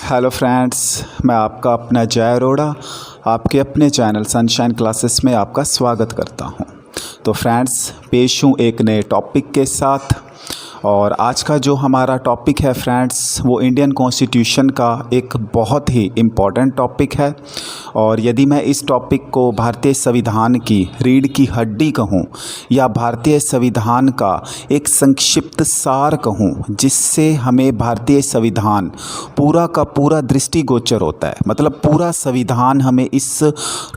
Hello friends, मैं आपका अपना जय अरोड़ा आपके अपने चैनल सनशाइन क्लासेस में आपका स्वागत करता हूं। तो फ्रेंड्स, पेश हूं एक नए टॉपिक के साथ। और आज का जो हमारा टॉपिक है फ्रेंड्स, वो इंडियन कॉन्स्टिट्यूशन का एक बहुत ही इम्पॉर्टेंट टॉपिक है। और यदि मैं इस टॉपिक को भारतीय संविधान की रीढ़ की हड्डी कहूँ या भारतीय संविधान का एक संक्षिप्त सार कहूँ, जिससे हमें भारतीय संविधान पूरा का पूरा दृष्टिगोचर होता है, मतलब पूरा संविधान हमें इस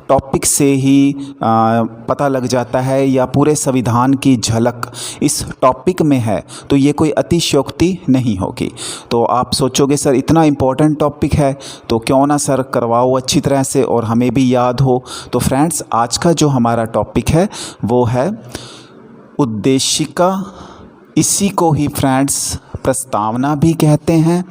टॉपिक से ही पता लग जाता है या पूरे संविधान की झलक इस टॉपिक में है, तो ये कोई अतिशयोक्ति नहीं होगी। तो आप सोचोगे सर इतना इम्पोर्टेंट टॉपिक है तो क्यों ना सर करवाओ अच्छी तरह से और हमें भी याद हो। तो फ्रेंड्स, आज का जो हमारा टॉपिक है वो है उद्देशिका। इसी को ही फ्रेंड्स प्रस्तावना भी कहते हैं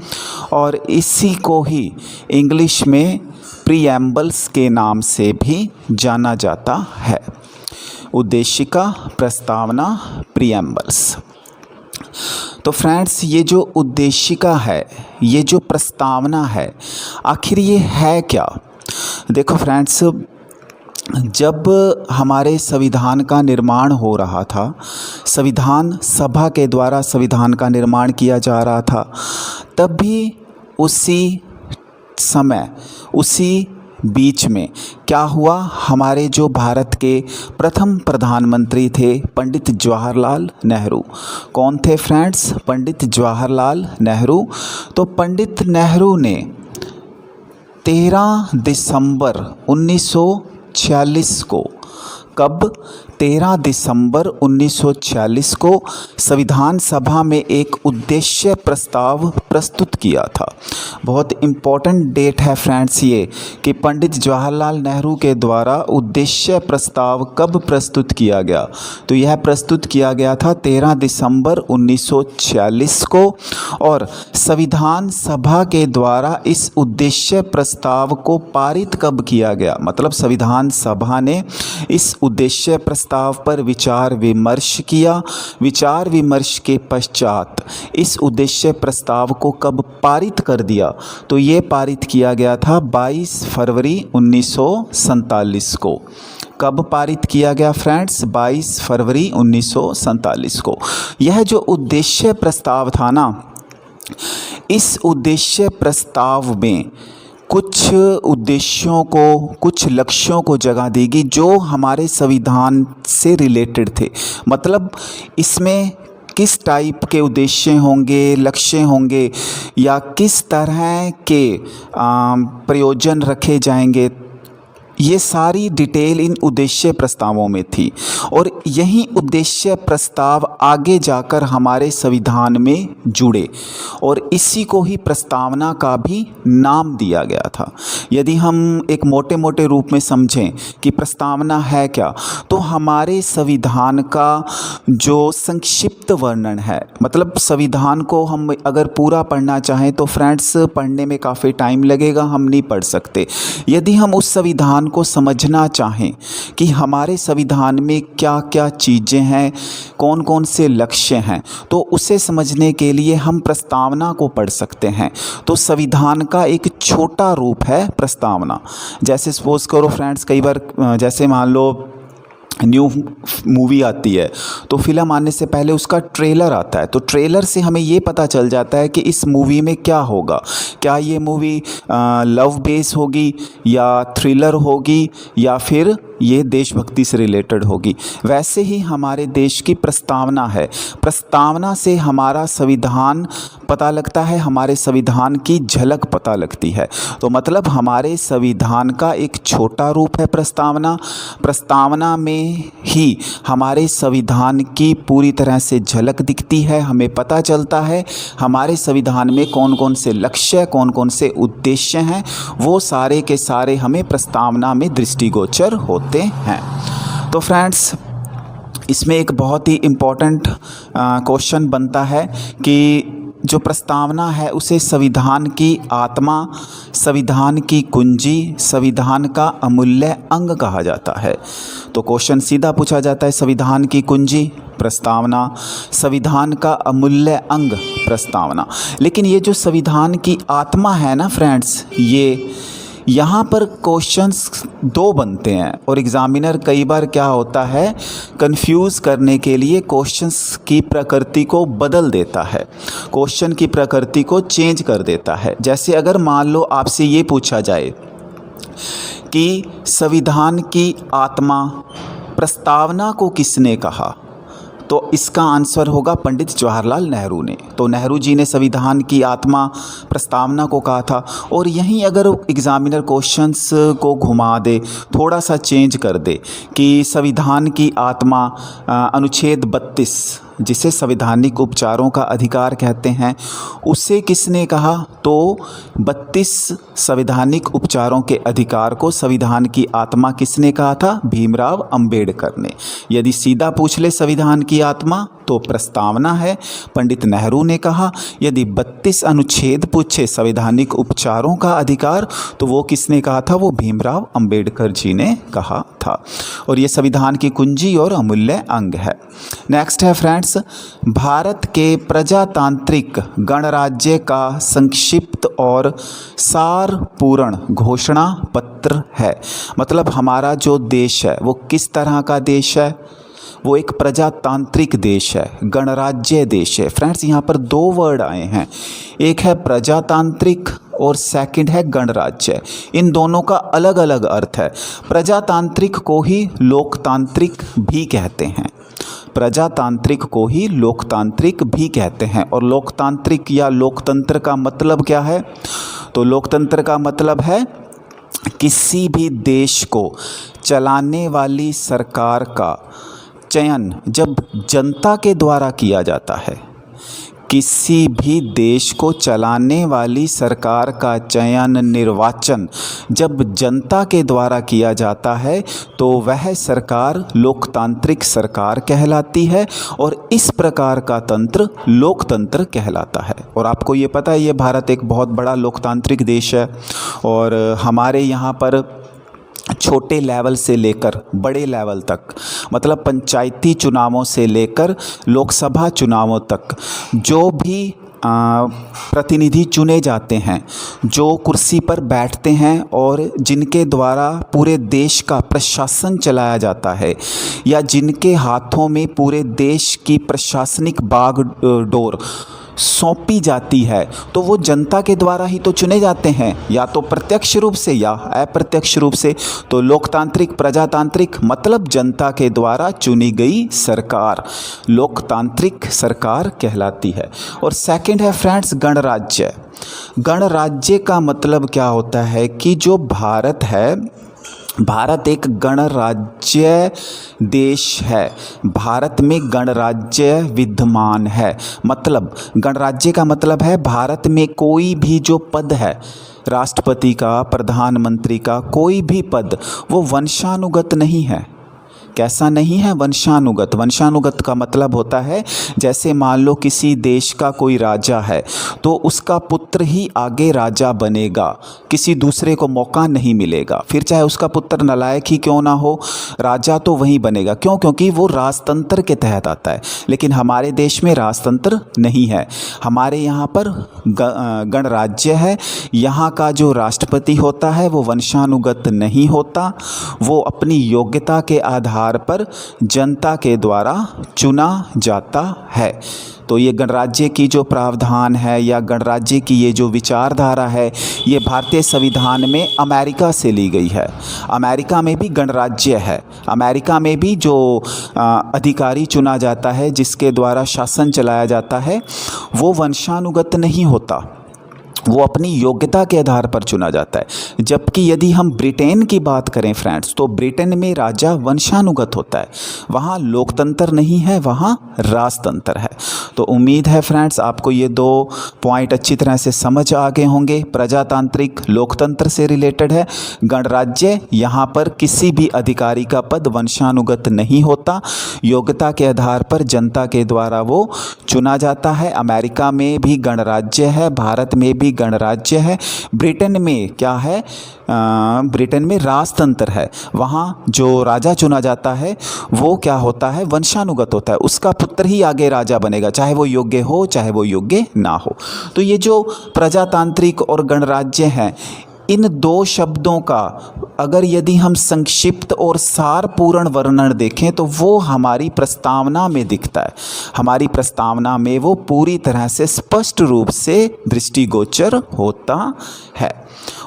और इसी को ही इंग्लिश में प्रीएम्बल्स के नाम से भी जाना जाता है। उद्देशिका, प्रस्तावना, प्रीएम्बल्स। तो फ्रेंड्स, ये जो उद्देशिका है, ये जो प्रस्तावना है, आखिर ये है क्या? देखो फ्रेंड्स, जब हमारे संविधान का निर्माण हो रहा था, संविधान सभा के द्वारा संविधान का निर्माण किया जा रहा था, तब भी उसी समय उसी बीच में क्या हुआ, हमारे जो भारत के प्रथम प्रधानमंत्री थे पंडित जवाहरलाल नेहरू। कौन थे फ्रेंड्स? पंडित जवाहरलाल नेहरू। तो पंडित नेहरू ने 13 दिसंबर 1946 को, कब? 13 दिसंबर 1946 को संविधान सभा में एक उद्देश्य प्रस्ताव प्रस्तुत किया था। बहुत इम्पॉर्टेंट डेट है फ्रेंड्स ये, कि पंडित जवाहरलाल नेहरू के द्वारा उद्देश्य प्रस्ताव कब प्रस्तुत किया गया। तो यह प्रस्तुत किया गया था 13 दिसंबर 1946 को। और संविधान सभा के द्वारा इस उद्देश्य प्रस्ताव को पारित कब किया गया, मतलब संविधान सभा ने इस उद्देश्य प्रस्ताव पर विचार विमर्श किया। विचार विमर्श के पश्चात इस उद्देश्य प्रस्ताव को कब पारित कर दिया, तो ये पारित किया गया था 22 फरवरी 1947 को। कब पारित किया गया फ्रेंड्स? 22 फरवरी 1947 को। यह जो उद्देश्य प्रस्ताव था ना, इस उद्देश्य प्रस्ताव में कुछ उद्देश्यों को, कुछ लक्ष्यों को जगह दी गई जो हमारे संविधान से रिलेटेड थे। मतलब इसमें किस टाइप के उद्देश्य होंगे, लक्ष्य होंगे, या किस तरह के प्रयोजन रखे जाएंगे, ये सारी डिटेल इन उद्देश्य प्रस्तावों में थी। और यही उद्देश्य प्रस्ताव आगे जाकर हमारे संविधान में जुड़े और इसी को ही प्रस्तावना का भी नाम दिया गया था। यदि हम एक मोटे मोटे रूप में समझें कि प्रस्तावना है क्या, तो हमारे संविधान का जो संक्षिप्त वर्णन है, मतलब संविधान को हम अगर पूरा पढ़ना चाहें तो फ्रेंड्स पढ़ने में काफ़ी टाइम लगेगा, हम नहीं पढ़ सकते। यदि हम उस संविधान को समझना चाहें कि हमारे संविधान में क्या क्या चीज़ें हैं, कौन कौन से लक्ष्य हैं, तो उसे समझने के लिए हम प्रस्तावना को पढ़ सकते हैं। तो संविधान का एक छोटा रूप है प्रस्तावना। जैसे सपोज करो फ्रेंड्स, कई बार जैसे मान लो न्यू मूवी आती है तो फिल्म आने से पहले उसका ट्रेलर आता है, तो ट्रेलर से हमें ये पता चल जाता है कि इस मूवी में क्या होगा। क्या ये मूवी लव बेस होगी या थ्रिलर होगी या फिर ये देशभक्ति से रिलेटेड होगी। वैसे ही हमारे देश की प्रस्तावना है। प्रस्तावना से हमारा संविधान पता लगता है, हमारे संविधान की झलक पता लगती है। तो मतलब हमारे संविधान का एक छोटा रूप है प्रस्तावना। प्रस्तावना में ही हमारे संविधान की पूरी तरह से झलक दिखती है, हमें पता चलता है हमारे संविधान में कौन कौन से लक्ष्य, कौन कौन से उद्देश्य हैं, वो सारे के सारे हमें प्रस्तावना में दृष्टिगोचर होते हैं। तो फ्रेंड्स, इसमें एक बहुत ही इम्पोर्टेंट क्वेश्चन बनता है कि जो प्रस्तावना है उसे संविधान की आत्मा, संविधान की कुंजी, संविधान का अमूल्य अंग कहा जाता है। तो क्वेश्चन सीधा पूछा जाता है, संविधान की कुंजी प्रस्तावना, संविधान का अमूल्य अंग प्रस्तावना। लेकिन ये जो संविधान की आत्मा है ना फ्रेंड्स, ये यहाँ पर क्वेश्चंस दो बनते हैं और एग्ज़ामिनर कई बार क्या होता है, कंफ्यूज करने के लिए क्वेश्चंस की प्रकृति को बदल देता है, क्वेश्चन की प्रकृति को चेंज कर देता है। जैसे अगर मान लो आपसे ये पूछा जाए कि संविधान की आत्मा प्रस्तावना को किसने कहा, तो इसका आंसर होगा पंडित जवाहरलाल नेहरू ने। तो नेहरू जी ने संविधान की आत्मा प्रस्तावना को कहा था। और यहीं अगर एग्ज़ामिनर क्वेश्चंस को घुमा दे, थोड़ा सा चेंज कर दे कि संविधान की आत्मा अनुच्छेद 32 जिसे संवैधानिक उपचारों का अधिकार कहते हैं, उसे किसने कहा, तो 32 संवैधानिक उपचारों के अधिकार को संविधान की आत्मा किसने कहा था, भीमराव अंबेडकर ने। यदि सीधा पूछ ले संविधान की आत्मा तो प्रस्तावना है, पंडित नेहरू ने कहा। यदि 32 अनुच्छेद पूछे संवैधानिक उपचारों का अधिकार, तो वो किसने कहा था, वो भीमराव अंबेडकर जी ने कहा था। और ये संविधान की कुंजी और अमूल्य अंग है। नेक्स्ट है फ्रेंड्स, भारत के प्रजातांत्रिक गणराज्य का संक्षिप्त और सारपूर्ण घोषणा पत्र है। मतलब हमारा जो देश है वो किस तरह का देश है, वो एक प्रजातांत्रिक देश है, गणराज्य देश है। फ्रेंड्स यहाँ पर दो वर्ड आए हैं, एक है प्रजातांत्रिक और सेकंड है गणराज्य। इन दोनों का अलग अलग अर्थ है। प्रजातांत्रिक को ही लोकतांत्रिक भी कहते हैं, प्रजातांत्रिक को ही लोकतांत्रिक भी कहते हैं। और लोकतांत्रिक या लोकतंत्र का मतलब क्या है, तो लोकतंत्र का मतलब है किसी भी देश को चलाने वाली सरकार का चयन जब जनता के द्वारा किया जाता है, किसी भी देश को चलाने वाली सरकार का चयन, निर्वाचन जब जनता के द्वारा किया जाता है तो वह सरकार लोकतांत्रिक सरकार कहलाती है और इस प्रकार का तंत्र लोकतंत्र कहलाता है। और आपको ये पता है ये भारत एक बहुत बड़ा लोकतांत्रिक देश है और हमारे यहाँ पर छोटे लेवल से लेकर बड़े लेवल तक, मतलब पंचायती चुनावों से लेकर लोकसभा चुनावों तक जो भी प्रतिनिधि चुने जाते हैं, जो कुर्सी पर बैठते हैं और जिनके द्वारा पूरे देश का प्रशासन चलाया जाता है या जिनके हाथों में पूरे देश की प्रशासनिक बागडोर सौंपी जाती है, तो वो जनता के द्वारा ही तो चुने जाते हैं, या तो प्रत्यक्ष रूप से या अप्रत्यक्ष रूप से। तो लोकतांत्रिक, प्रजातांत्रिक मतलब जनता के द्वारा चुनी गई सरकार लोकतांत्रिक सरकार कहलाती है। और सेकंड है फ्रेंड्स गणराज्य। गणराज्य का मतलब क्या होता है कि जो भारत है, भारत एक गणराज्य देश है, भारत में गणराज्य विद्यमान है। मतलब गणराज्य का मतलब है भारत में कोई भी जो पद है, राष्ट्रपति का, प्रधानमंत्री का, कोई भी पद वो वंशानुगत नहीं है। कैसा नहीं है, वंशानुगत। वंशानुगत का मतलब होता है जैसे मान लो किसी देश का कोई राजा है तो उसका पुत्र ही आगे राजा बनेगा, किसी दूसरे को मौका नहीं मिलेगा, फिर चाहे उसका पुत्र नालायक ही क्यों ना हो, राजा तो वही बनेगा। क्यों? क्योंकि वो राजतंत्र के तहत आता है। लेकिन हमारे देश में राजतंत्र नहीं है, हमारे यहाँ पर गणराज्य है। यहाँ का जो राष्ट्रपति होता है वो वंशानुगत नहीं होता, वो अपनी योग्यता के आधार पर जनता के द्वारा चुना जाता है। तो ये गणराज्य की जो प्रावधान है या गणराज्य की ये जो विचारधारा है, ये भारतीय संविधान में अमेरिका से ली गई है। अमेरिका में भी गणराज्य है, अमेरिका में भी जो अधिकारी चुना जाता है, जिसके द्वारा शासन चलाया जाता है, वो वंशानुगत नहीं होता, वो अपनी योग्यता के आधार पर चुना जाता है। जबकि यदि हम ब्रिटेन की बात करें फ्रेंड्स, तो ब्रिटेन में राजा वंशानुगत होता है, वहाँ लोकतंत्र नहीं है, वहाँ राजतंत्र है। तो उम्मीद है फ्रेंड्स आपको ये 2 पॉइंट अच्छी तरह से समझ आ गए होंगे। प्रजातांत्रिक लोकतंत्र से रिलेटेड है, गणराज्य यहाँ पर किसी भी अधिकारी का पद वंशानुगत नहीं होता, योग्यता के आधार पर जनता के द्वारा वो चुना जाता है। अमेरिका में भी गणराज्य है, भारत में भी गणराज्य है। ब्रिटेन में क्या है, ब्रिटेन में राजतंत्र है, वहाँ जो राजा चुना जाता है वो क्या होता है, वंशानुगत होता है, उसका पुत्र ही आगे राजा बनेगा, चाहे वो योग्य हो चाहे वो योग्य ना हो। तो ये जो प्रजातांत्रिक और गणराज्य हैं, इन 2 शब्दों का अगर यदि हम संक्षिप्त और सारपूर्ण वर्णन देखें तो वो हमारी प्रस्तावना में दिखता है। हमारी प्रस्तावना में वो पूरी तरह से स्पष्ट रूप से दृष्टिगोचर होता है।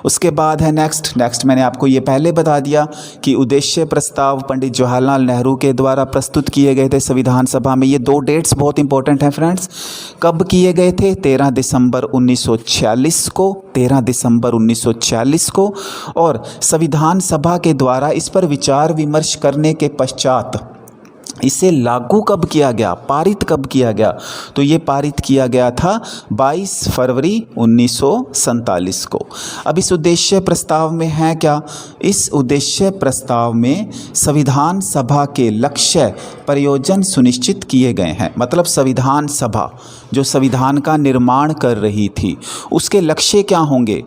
उसके बाद है नेक्स्ट मैंने आपको ये पहले बता दिया कि उद्देश्य प्रस्ताव पंडित जवाहरलाल नेहरू के द्वारा प्रस्तुत किए गए थे संविधान सभा में। ये 2 डेट्स बहुत इंपॉर्टेंट हैं फ्रेंड्स। कब किए गए थे? 13 दिसंबर 1946 को, 13 दिसंबर 1946 को। और संविधान सभा के द्वारा इस पर विचार विमर्श करने के पश्चात इसे लागू कब किया गया, पारित कब किया गया? तो ये पारित किया गया था 22 फरवरी 1947 को। अब इस उद्देश्य प्रस्ताव में है क्या? इस उद्देश्य प्रस्ताव में संविधान सभा के लक्ष्य प्रयोजन सुनिश्चित किए गए हैं। मतलब संविधान सभा जो संविधान का निर्माण कर रही थी उसके लक्ष्य क्या होंगे,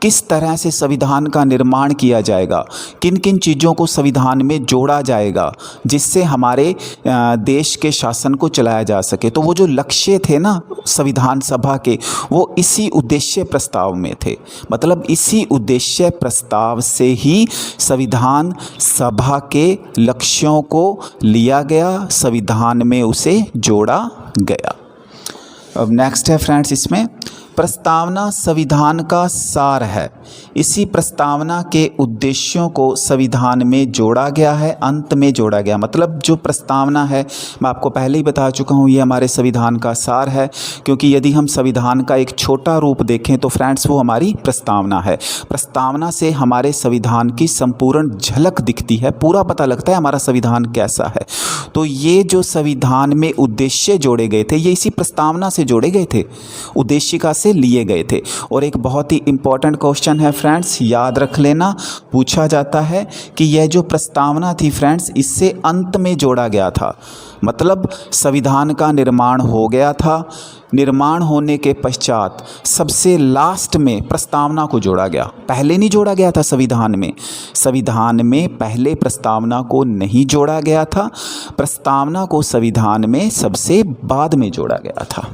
किस तरह से संविधान का निर्माण किया जाएगा, किन किन चीज़ों को संविधान में जोड़ा जाएगा जिससे हमारे देश के शासन को चलाया जा सके। तो वो जो लक्ष्य थे ना संविधान सभा के, वो इसी उद्देश्य प्रस्ताव में थे। मतलब इसी उद्देश्य प्रस्ताव से ही संविधान सभा के लक्ष्यों को लिया गया, संविधान में उसे जोड़ा गया। अब नेक्स्ट है फ्रेंड्स, इसमें प्रस्तावना संविधान का सार है। इसी प्रस्तावना के उद्देश्यों को संविधान में जोड़ा गया है, अंत में जोड़ा गया। मतलब जो प्रस्तावना है, मैं आपको पहले ही बता चुका हूँ, ये हमारे संविधान का सार है। क्योंकि यदि हम संविधान का एक छोटा रूप देखें तो फ्रेंड्स वो हमारी प्रस्तावना है। प्रस्तावना से हमारे संविधान की संपूर्ण झलक दिखती है, पूरा पता लगता है हमारा संविधान कैसा है। तो ये जो संविधान में उद्देश्य जोड़े गए थे, ये इसी प्रस्तावना से जोड़े गए थे, उद्देशिका से लिए गए थे। और एक बहुत ही इंपॉर्टेंट क्वेश्चन है फ्रेंड्स, याद रख लेना, पूछा जाता है कि यह जो प्रस्तावना थी फ्रेंड्स, इससे अंत में जोड़ा गया था। मतलब संविधान का निर्माण हो गया था, निर्माण होने के पश्चात सबसे लास्ट में प्रस्तावना को जोड़ा गया, पहले नहीं जोड़ा गया था संविधान में। संविधान में पहले प्रस्तावना को नहीं जोड़ा गया था, प्रस्तावना को संविधान में सबसे बाद में जोड़ा गया था।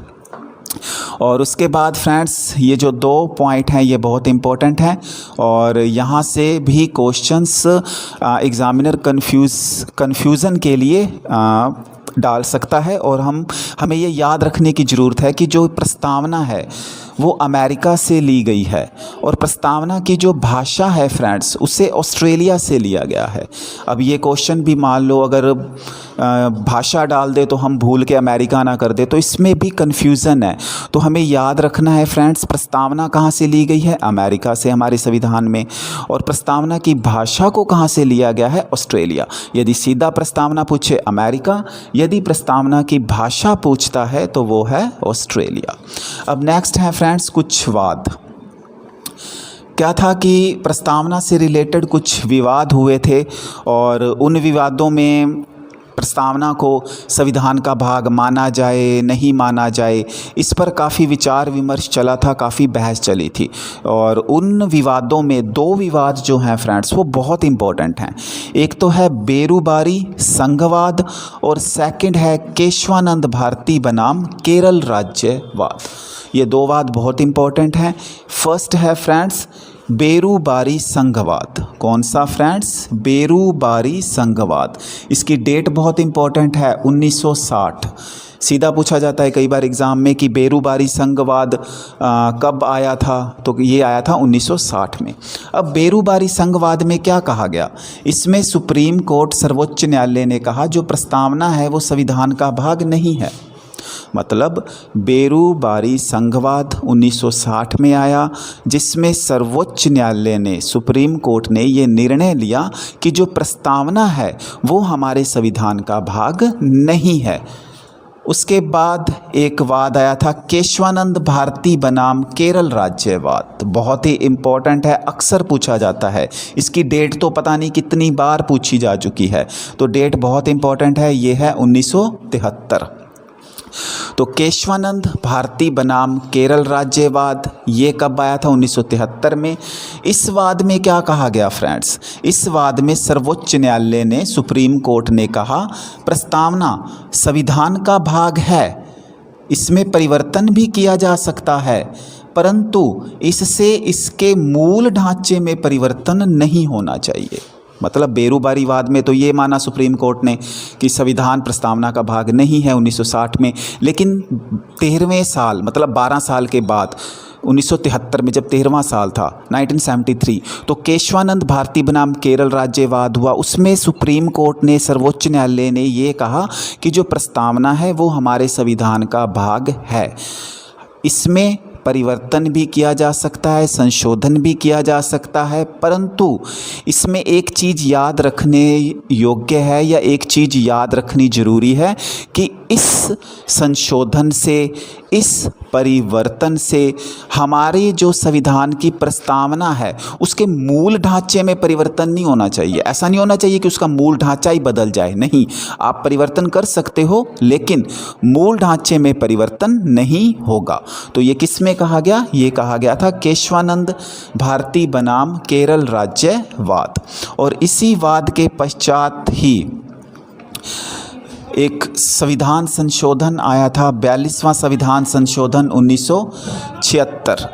और उसके बाद फ्रेंड्स ये जो 2 पॉइंट हैं ये बहुत इंपॉर्टेंट हैं और यहाँ से भी क्वेश्चंस एग्ज़ामिनर कन्फ्यूज़न के लिए डाल सकता है। और हमें ये याद रखने की ज़रूरत है कि जो प्रस्तावना है वो अमेरिका से ली गई है और प्रस्तावना की जो भाषा है फ्रेंड्स उसे ऑस्ट्रेलिया से लिया गया है। अब ये क्वेश्चन भी मान लो अगर भाषा डाल दे तो हम भूल के अमेरिका ना कर दे, तो इसमें भी कन्फ्यूज़न है। तो हमें याद रखना है फ्रेंड्स, प्रस्तावना कहाँ से ली गई है? अमेरिका से हमारे संविधान में। और प्रस्तावना की भाषा को कहाँ से लिया गया है? ऑस्ट्रेलिया। यदि सीधा प्रस्तावना पूछे अमेरिका, यदि प्रस्तावना की भाषा पूछता है तो वो है ऑस्ट्रेलिया। अब नेक्स्ट है फ्रेंड्स कुछ वाद। क्या था कि प्रस्तावना से रिलेटेड कुछ विवाद हुए थे और उन विवादों में प्रस्तावना को संविधान का भाग माना जाए नहीं माना जाए, इस पर काफ़ी विचार विमर्श चला था, काफ़ी बहस चली थी। और उन विवादों में 2 विवाद जो हैं फ्रेंड्स वो बहुत इम्पोर्टेंट हैं। एक तो है बेरूबारी संघवाद और सेकंड है केशवानंद भारती बनाम केरल राज्यवाद। ये 2 वाद बहुत इम्पोर्टेंट हैं। फर्स्ट है फ्रेंड्स बेरूबारी संघवाद। कौन सा फ्रेंड्स? बेरूबारी संघवाद। इसकी डेट बहुत इम्पोर्टेंट है, 1960। सीधा पूछा जाता है कई बार एग्ज़ाम में कि बेरूबारी संघवाद कब आया था, तो ये आया था 1960 में। अब बेरूबारी संघवाद में क्या कहा गया? इसमें सुप्रीम कोर्ट सर्वोच्च न्यायालय ने कहा जो प्रस्तावना है वो संविधान का भाग नहीं है। मतलब बेरूबारी संघवाद 1960 में आया, जिसमें सर्वोच्च न्यायालय ने, सुप्रीम कोर्ट ने ये निर्णय लिया कि जो प्रस्तावना है वो हमारे संविधान का भाग नहीं है। उसके बाद एक वाद आया था केशवानंद भारती बनाम केरल राज्यवाद। बहुत ही इम्पोर्टेंट है, अक्सर पूछा जाता है। इसकी डेट तो पता नहीं कितनी बार पूछी जा चुकी है, तो डेट बहुत इम्पोर्टेंट है। ये है 1973। तो केशवानंद भारती बनाम केरल राज्यवाद ये कब आया था? 1973 में। इस वाद में क्या कहा गया फ्रेंड्स? इस वाद में सर्वोच्च न्यायालय ने, सुप्रीम कोर्ट ने कहा प्रस्तावना संविधान का भाग है, इसमें परिवर्तन भी किया जा सकता है, परंतु इससे इसके मूल ढांचे में परिवर्तन नहीं होना चाहिए। मतलब बेरूबारी वाद में तो ये माना सुप्रीम कोर्ट ने कि संविधान प्रस्तावना का भाग नहीं है 1960 में, लेकिन 13वें साल मतलब 12 साल के बाद 1973 में जब 13वां साल था 1973, तो केशवानंद भारती बनाम केरल राज्यवाद हुआ। उसमें सुप्रीम कोर्ट ने, सर्वोच्च न्यायालय ने ये कहा कि जो प्रस्तावना है वो हमारे संविधान का भाग है, इसमें परिवर्तन भी किया जा सकता है, संशोधन भी किया जा सकता है, परंतु इसमें एक चीज़ याद रखने योग्य है या एक चीज़ याद रखनी ज़रूरी है कि इस संशोधन से, इस परिवर्तन से हमारी जो संविधान की प्रस्तावना है उसके मूल ढांचे में परिवर्तन नहीं होना चाहिए। ऐसा नहीं होना चाहिए कि उसका मूल ढांचा ही बदल जाए, नहीं, आप परिवर्तन कर सकते हो लेकिन मूल ढांचे में परिवर्तन नहीं होगा। तो ये किस में कहा गया? ये कहा गया था केशवानंद भारती बनाम केरल राज्यवाद। और इसी वाद के पश्चात ही एक संविधान संशोधन आया था, 42वां संविधान संशोधन 1976।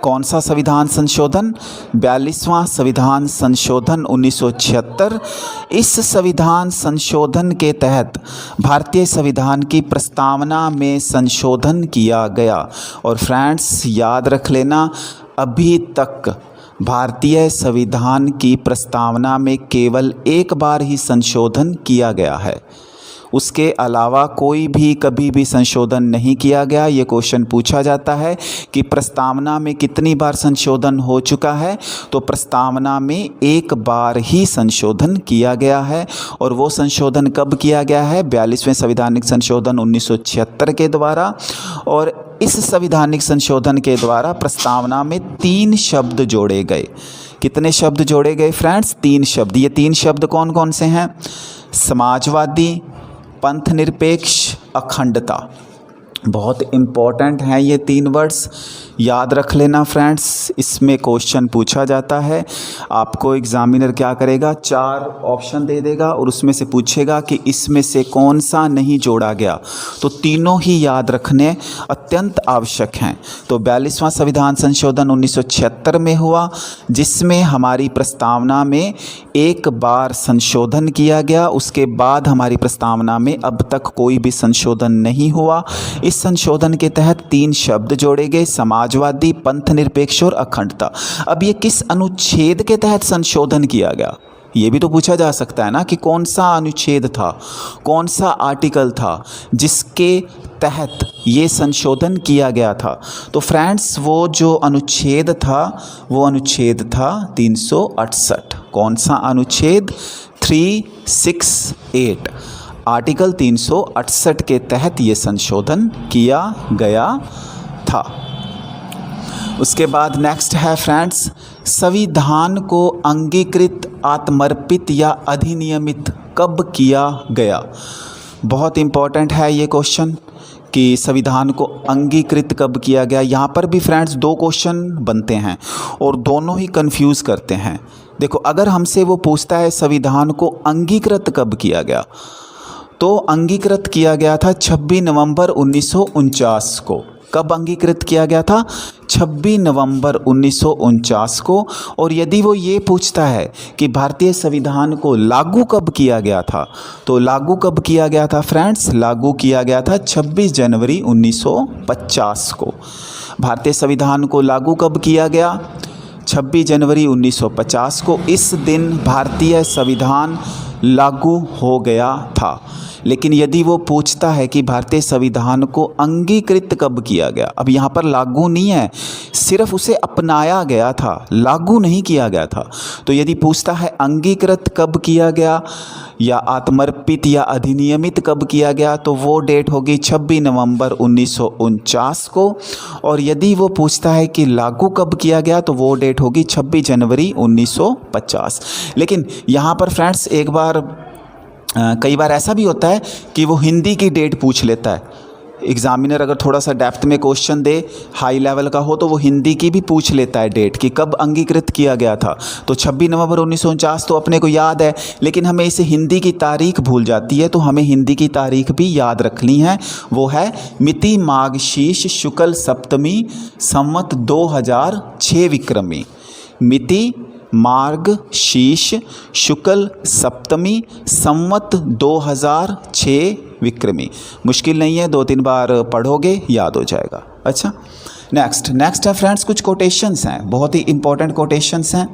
कौन सा संविधान संशोधन? 42वां संविधान संशोधन 1976। इस संविधान संशोधन के तहत भारतीय संविधान की प्रस्तावना में संशोधन किया गया। और फ्रेंड्स याद रख लेना, अभी तक भारतीय संविधान की प्रस्तावना में केवल एक बार ही संशोधन किया गया है, उसके अलावा कोई भी कभी भी संशोधन नहीं किया गया। ये क्वेश्चन पूछा जाता है कि प्रस्तावना में कितनी बार संशोधन हो चुका है, तो प्रस्तावना में एक बार ही संशोधन किया गया है। और वो संशोधन कब किया गया है? 42वें संवैधानिक संशोधन 1976 के द्वारा। और इस संवैधानिक संशोधन के द्वारा प्रस्तावना में 3 शब्द जोड़े गए। कितने शब्द जोड़े गए फ्रेंड्स? 3 शब्द। ये 3 शब्द कौन कौन से हैं? समाजवादी, पंथ निरपेक्ष, अखंडता। बहुत इम्पॉर्टेंट हैं ये 3 वर्ड्स, याद रख लेना फ्रेंड्स। इसमें क्वेश्चन पूछा जाता है, आपको एग्जामिनर क्या करेगा? 4 ऑप्शन दे देगा और उसमें से पूछेगा कि इसमें से कौन सा नहीं जोड़ा गया। तो तीनों ही याद रखने अत्यंत आवश्यक हैं। तो 42वां संविधान संशोधन 1976 में हुआ, जिसमें हमारी प्रस्तावना में एक बार संशोधन किया गया। उसके बाद हमारी प्रस्तावना में अब तक कोई भी संशोधन नहीं हुआ। इस संशोधन के तहत 3 शब्द जोड़े गए, समाजवादी, पंथ निरपेक्ष और अखंडता। अब ये किस अनुच्छेद के तहत संशोधन किया गया? ये भी तो पूछा जा सकता है ना कि कौन सा अनुच्छेद था, कौन सा आर्टिकल था जिसके तहत ये संशोधन किया गया था। तो फ्रेंड्स वो जो अनुच्छेद था वो अनुच्छेद था 368। कौन सा अनुच्छेद? 368, आर्टिकल 368 के तहत ये संशोधन किया गया था। उसके बाद नेक्स्ट है फ्रेंड्स, संविधान को अंगीकृत, आत्मर्पित या अधिनियमित कब किया गया? बहुत इम्पॉर्टेंट है ये क्वेश्चन कि संविधान को अंगीकृत कब किया गया। यहाँ पर भी फ्रेंड्स 2 क्वेश्चन बनते हैं और दोनों ही कंफ्यूज करते हैं। देखो, अगर हमसे वो पूछता है संविधान को अंगीकृत कब किया गया, तो अंगीकृत किया गया था 26 नवंबर 1949 को। कब अंगीकृत किया गया था? 26 नवंबर 1949 को। और यदि वो ये पूछता है कि भारतीय संविधान को लागू कब किया गया था, तो लागू कब किया गया था फ्रेंड्स? लागू किया गया था 26 जनवरी 1950 को। भारतीय संविधान को लागू कब किया गया? 26 जनवरी 1950 को। इस दिन भारतीय संविधान लागू हो गया था। लेकिन यदि वो पूछता है कि भारतीय संविधान को अंगीकृत कब किया गया, अब यहाँ पर लागू नहीं है, सिर्फ उसे अपनाया गया था, लागू नहीं किया गया था। तो यदि पूछता है अंगीकृत कब किया गया या आत्मर्पित या अधिनियमित कब किया गया, तो वो डेट होगी 26 नवंबर 1949 को। और यदि वो पूछता है कि लागू कब किया गया, तो वो डेट होगी 26 जनवरी 1950। लेकिन यहाँ पर फ्रेंड्स एक बार कई बार ऐसा भी होता है कि वो हिंदी की डेट पूछ लेता है। एग्ज़ामिनर अगर थोड़ा सा डेप्थ में क्वेश्चन दे, हाई लेवल का हो, तो वो हिंदी की भी पूछ लेता है डेट कि कब अंगीकृत किया गया था। तो 26 नवंबर 1949 तो अपने को याद है, लेकिन हमें इसे हिंदी की तारीख भूल जाती है, तो हमें हिंदी की तारीख भी याद रखनी है। वो है मिति माघशीष शुक्ल सप्तमी संवत 2006 विक्रमी। मिति मार्गशीर्ष शुक्ल सप्तमी संवत 2006 विक्रमी। मुश्किल नहीं है, 2-3 बार पढ़ोगे याद हो जाएगा। अच्छा, नेक्स्ट है फ्रेंड्स कुछ कोटेशंस हैं, बहुत ही इंपॉर्टेंट कोटेशंस हैं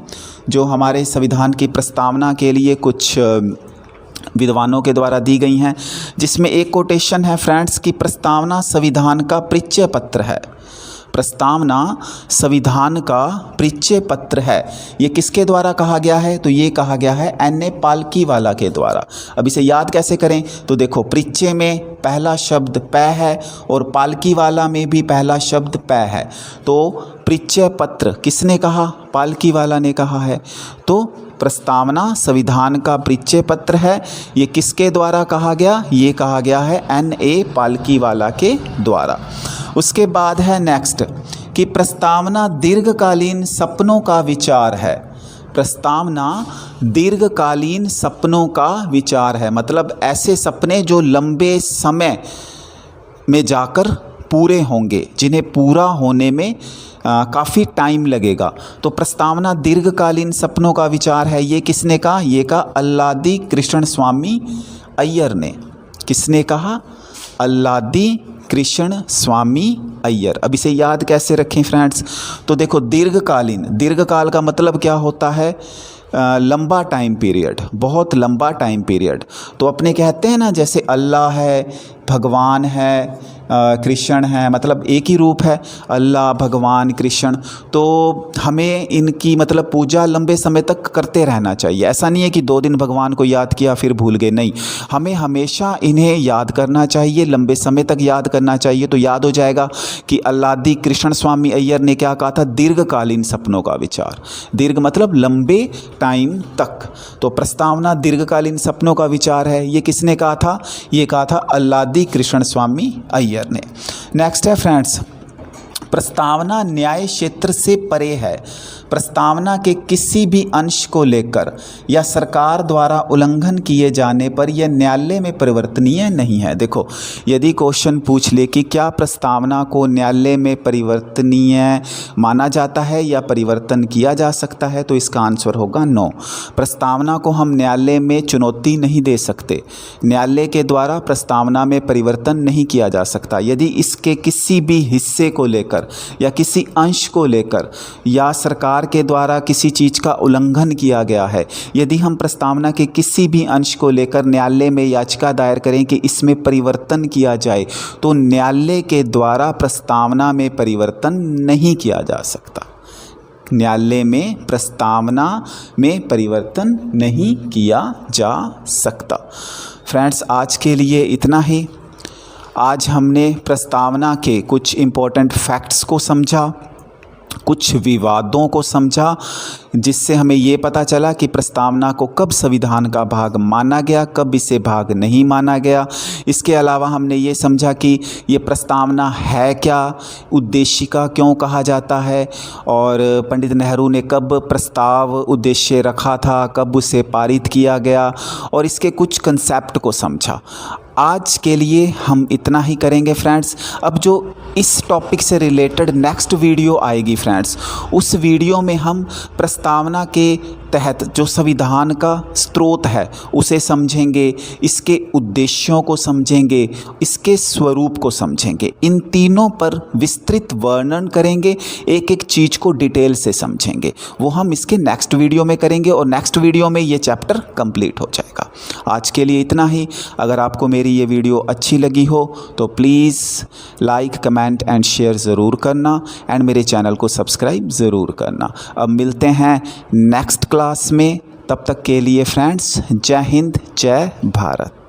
जो हमारे संविधान की प्रस्तावना के लिए कुछ विद्वानों के द्वारा दी गई हैं। जिसमें एक कोटेशन है फ्रेंड्स कि प्रस्तावना संविधान का परिचय पत्र है। प्रस्तावना संविधान का परिचय पत्र है। ये किसके द्वारा कहा गया है? तो ये कहा गया है N.A. पालकीवाला के द्वारा। अब इसे याद कैसे करें? तो देखो, परिचय में पहला शब्द पै है और पालकीवाला में भी पहला शब्द पै है। तो परिचय पत्र किसने कहा? पालकीवाला ने कहा है। तो प्रस्तावना संविधान का परिचय पत्र है। ये किसके द्वारा कहा गया? ये कहा गया है N.A. पालकीवाला के द्वारा। उसके बाद है नेक्स्ट कि प्रस्तावना दीर्घकालीन सपनों का विचार है। प्रस्तावना दीर्घकालीन सपनों का विचार है, मतलब ऐसे सपने जो लंबे समय में जाकर पूरे होंगे, जिन्हें पूरा होने में काफ़ी टाइम लगेगा। तो प्रस्तावना दीर्घकालीन सपनों का विचार है। ये किसने कहा? ये कहा अल्लादी कृष्ण स्वामी अय्यर ने। किसने कहा? अल्लादी कृष्ण स्वामी अय्यर। अब इसे याद कैसे रखें फ्रेंड्स? तो देखो, दीर्घकालीन, दीर्घकाल का मतलब क्या होता है? लंबा टाइम पीरियड, बहुत लंबा टाइम पीरियड। तो अपने कहते हैं ना, जैसे अल्लाह है, भगवान है, कृष्ण है, मतलब एक ही रूप है, अल्लाह भगवान कृष्ण। तो हमें इनकी मतलब पूजा लंबे समय तक करते रहना चाहिए। ऐसा नहीं है कि 2 दिन भगवान को याद किया फिर भूल गए, नहीं, हमें हमेशा इन्हें याद करना चाहिए, लंबे समय तक याद करना चाहिए। तो याद हो जाएगा कि अल्लादी कृष्ण स्वामी अय्यर ने क्या कहा था? दीर्घकालीन सपनों का विचार। दीर्घ मतलब लंबे टाइम तक। तो प्रस्तावना दीर्घकालीन सपनों का विचार है। ये किसने कहा था? ये कहा था अल्लादी कृष्ण स्वामी अय्यर ने। नेक्स्ट है फ्रेंड्स, प्रस्तावना न्याय क्षेत्र से परे है। प्रस्तावना के किसी भी अंश को लेकर या सरकार द्वारा उल्लंघन किए जाने पर यह न्यायालय में परिवर्तनीय नहीं है। देखो, यदि क्वेश्चन पूछ ले कि क्या प्रस्तावना को न्यायालय में परिवर्तनीय माना जाता है या परिवर्तन किया जा सकता है, तो इसका आंसर होगा नो। प्रस्तावना को हम न्यायालय में चुनौती नहीं दे सकते। न्यायालय के द्वारा प्रस्तावना में परिवर्तन नहीं किया जा सकता। यदि इसके किसी भी हिस्से को लेकर या किसी अंश को लेकर या सरकार के द्वारा किसी चीज़ का उल्लंघन किया गया है, यदि हम प्रस्तावना के किसी भी अंश को लेकर न्यायालय में याचिका दायर करें कि इसमें परिवर्तन किया जाए, तो न्यायालय के द्वारा प्रस्तावना में परिवर्तन नहीं किया जा सकता। न्यायालय में प्रस्तावना में परिवर्तन नहीं किया जा सकता। फ्रेंड्स, आज के लिए इतना ही। आज हमने प्रस्तावना के कुछ इम्पोर्टेंट फैक्ट्स को समझा, कुछ विवादों को समझा, जिससे हमें ये पता चला कि प्रस्तावना को कब संविधान का भाग माना गया, कब इसे भाग नहीं माना गया। इसके अलावा हमने ये समझा कि ये प्रस्तावना है क्या, उद्देशिका क्यों कहा जाता है, और पंडित नेहरू ने कब प्रस्ताव उद्देश्य रखा था, कब उसे पारित किया गया, और इसके कुछ कंसेप्ट को समझा। आज के लिए हम इतना ही करेंगे फ्रेंड्स। अब जो इस टॉपिक से रिलेटेड नेक्स्ट वीडियो आएगी फ्रेंड्स, उस वीडियो में हम प्रस्तावना के तहत जो संविधान का स्रोत है उसे समझेंगे, इसके उद्देश्यों को समझेंगे, इसके स्वरूप को समझेंगे। इन तीनों पर विस्तृत वर्णन करेंगे, एक एक चीज़ को डिटेल से समझेंगे। वो हम इसके नेक्स्ट वीडियो में करेंगे और नेक्स्ट वीडियो में ये चैप्टर कंप्लीट हो जाएगा। आज के लिए इतना ही। अगर आपको मेरी ये वीडियो अच्छी लगी हो तो please like, comment and share ज़रूर करना एंड मेरे चैनल को सब्सक्राइब ज़रूर करना। अब मिलते हैं नेक्स्ट क्लास में, तब तक के लिए फ्रेंड्स, जय हिंद, जय भारत।